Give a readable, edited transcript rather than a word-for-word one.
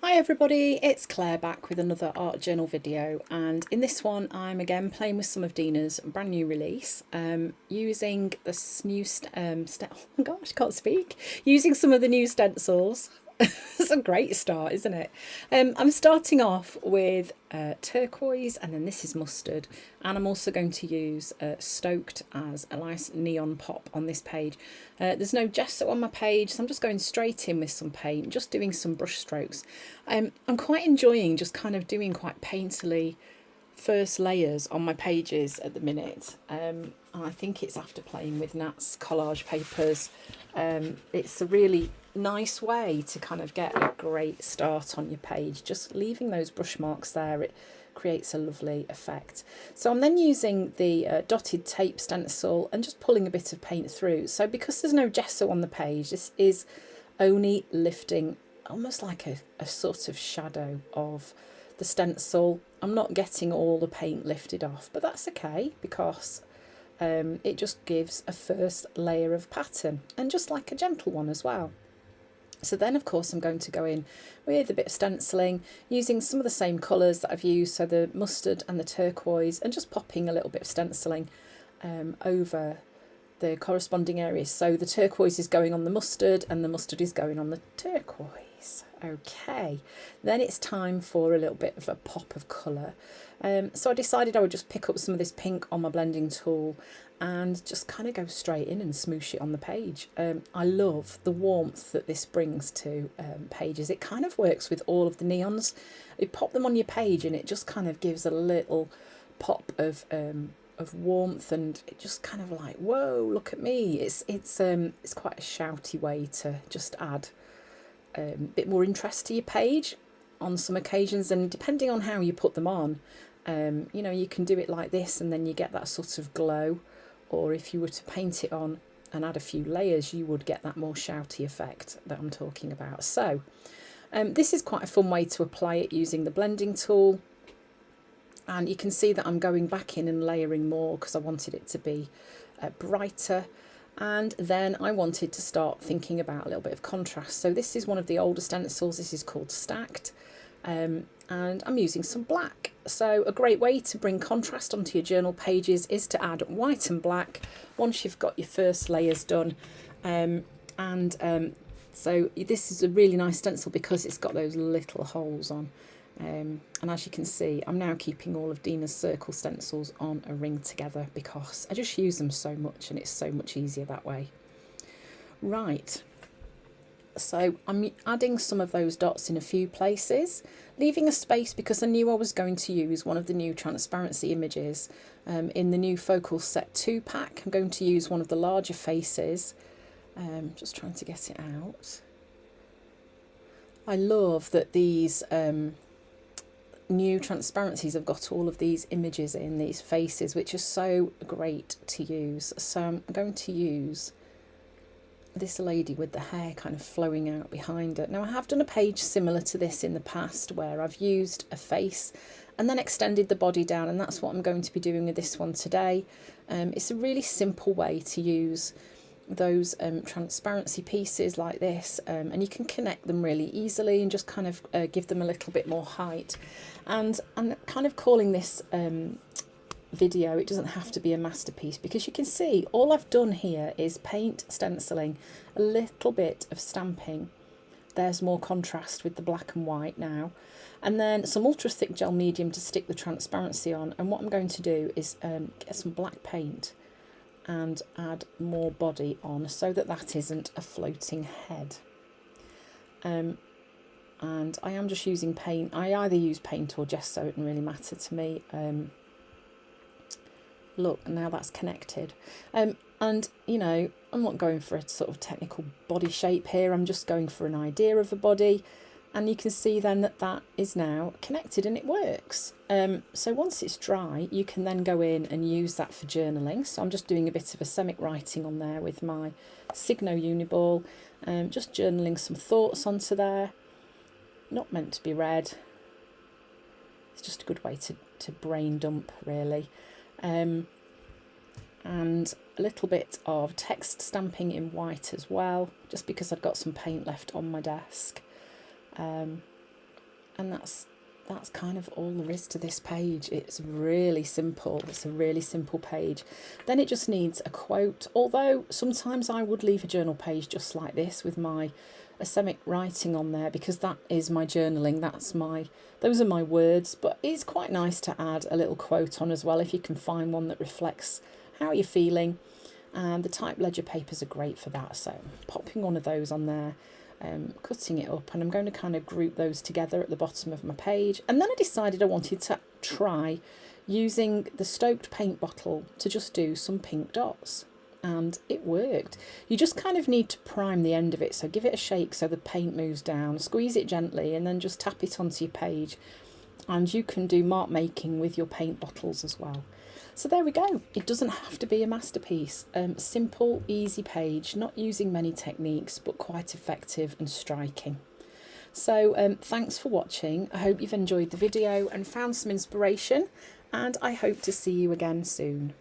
Hi everybody, it's Claire back with another art journal video, and in this one I'm again playing with some of Dina's brand new release, using this new oh my gosh, I can't speak, using some of the new stencils. It's a great start, isn't it? I'm starting off with turquoise, and then this is mustard, and I'm also going to use Stoked as a nice neon pop on this page. There's no gesso on my page, so I'm just going straight in with some paint, just doing some brush strokes. I'm quite enjoying just kind of doing quite painterly first layers on my pages at the minute. I think it's after playing with Nat's collage papers. It's a really nice way to kind of get a great start on your page. Just leaving those brush marks there, it creates a lovely effect. So I'm then using the dotted tape stencil and just pulling a bit of paint through. So because there's no gesso on the page, this is only lifting almost like a sort of shadow of the stencil. I'm not getting all the paint lifted off, but that's okay because it just gives a first layer of pattern, and just like a gentle one as well. So then of course I'm going to go in with a bit of stenciling, using some of the same colours that I've used, so the mustard and the turquoise, and just popping a little bit of stenciling over the corresponding areas. So the turquoise is going on the mustard and the mustard is going on the turquoise. Okay, then it's time for a little bit of a pop of colour. So I decided I would just pick up some of this pink on my blending tool and just kind of go straight in and smoosh it on the page. I love the warmth that this brings to pages. It kind of works with all of the neons. You pop them on your page and it just kind of gives a little pop of warmth, and it just kind of like, whoa, look at me. It's quite a shouty way to just add a bit more interest to your page on some occasions, and depending on how you put them on, you know, you can do it like this and then you get that sort of glow, or if you were to paint it on and add a few layers, you would get that more shouty effect that I'm talking about. So this is quite a fun way to apply it using the blending tool, and you can see that I'm going back in and layering more because I wanted it to be brighter. And then I wanted to start thinking about a little bit of contrast. So this is one of the older stencils. This is called Stacked, and I'm using some black. So a great way to bring contrast onto your journal pages is to add white and black once you've got your first layers done. So this is a really nice stencil because it's got those little holes on. And as you can see, I'm now keeping all of Dina's circle stencils on a ring together because I just use them so much and it's so much easier that way. Right, so I'm adding some of those dots in a few places, leaving a space because I knew I was going to use one of the new transparency images. In the new Focal Set 2 pack, I'm going to use one of the larger faces. Just trying to get it out. I love that these new transparencies have got all of these images in these faces, which are so great to use. So I'm going to use this lady with the hair kind of flowing out behind her. Now I have done a page similar to this in the past where I've used a face and then extended the body down, and that's what I'm going to be doing with this one today. It's a really simple way to use those transparency pieces like this, and you can connect them really easily and just kind of give them a little bit more height. And I'm kind of calling this video, it doesn't have to be a masterpiece, because you can see all I've done here is paint, stenciling, a little bit of stamping. There's more contrast with the black and white now, and then some ultra thick gel medium to stick the transparency on. And what I'm going to do is get some black paint and add more body on so that that isn't a floating head. And I am just using paint. I either use paint or gesso, it doesn't really matter to me. Look, now that's connected. And you know, I'm not going for a sort of technical body shape here, I'm just going for an idea of a body. And you can see then that that is now connected and it works. So once it's dry, you can then go in and use that for journaling. So I'm just doing a bit of a semic writing on there with my Signo Uniball, just journaling some thoughts onto there. Not meant to be read. It's just a good way to brain dump, really. And a little bit of text stamping in white as well, just because I've got some paint left on my desk. And that's kind of all there is to this page. It's really simple. It's a really simple page. Then it just needs a quote, although sometimes I would leave a journal page just like this with my asemic writing on there, because that is my journaling. Those are my words, but it's quite nice to add a little quote on as well if you can find one that reflects how you're feeling. And the type ledger papers are great for that, so popping one of those on there, cutting it up, and I'm going to kind of group those together at the bottom of my page. And then I decided I wanted to try using the Stoked paint bottle to just do some pink dots, and it worked. You just kind of need to prime the end of it, so give it a shake so the paint moves down, squeeze it gently, and then just tap it onto your page. And you can do mark making with your paint bottles as well. So there we go. It doesn't have to be a masterpiece. Simple, easy page, not using many techniques, but quite effective and striking. So thanks for watching. I hope you've enjoyed the video and found some inspiration, and I hope to see you again soon.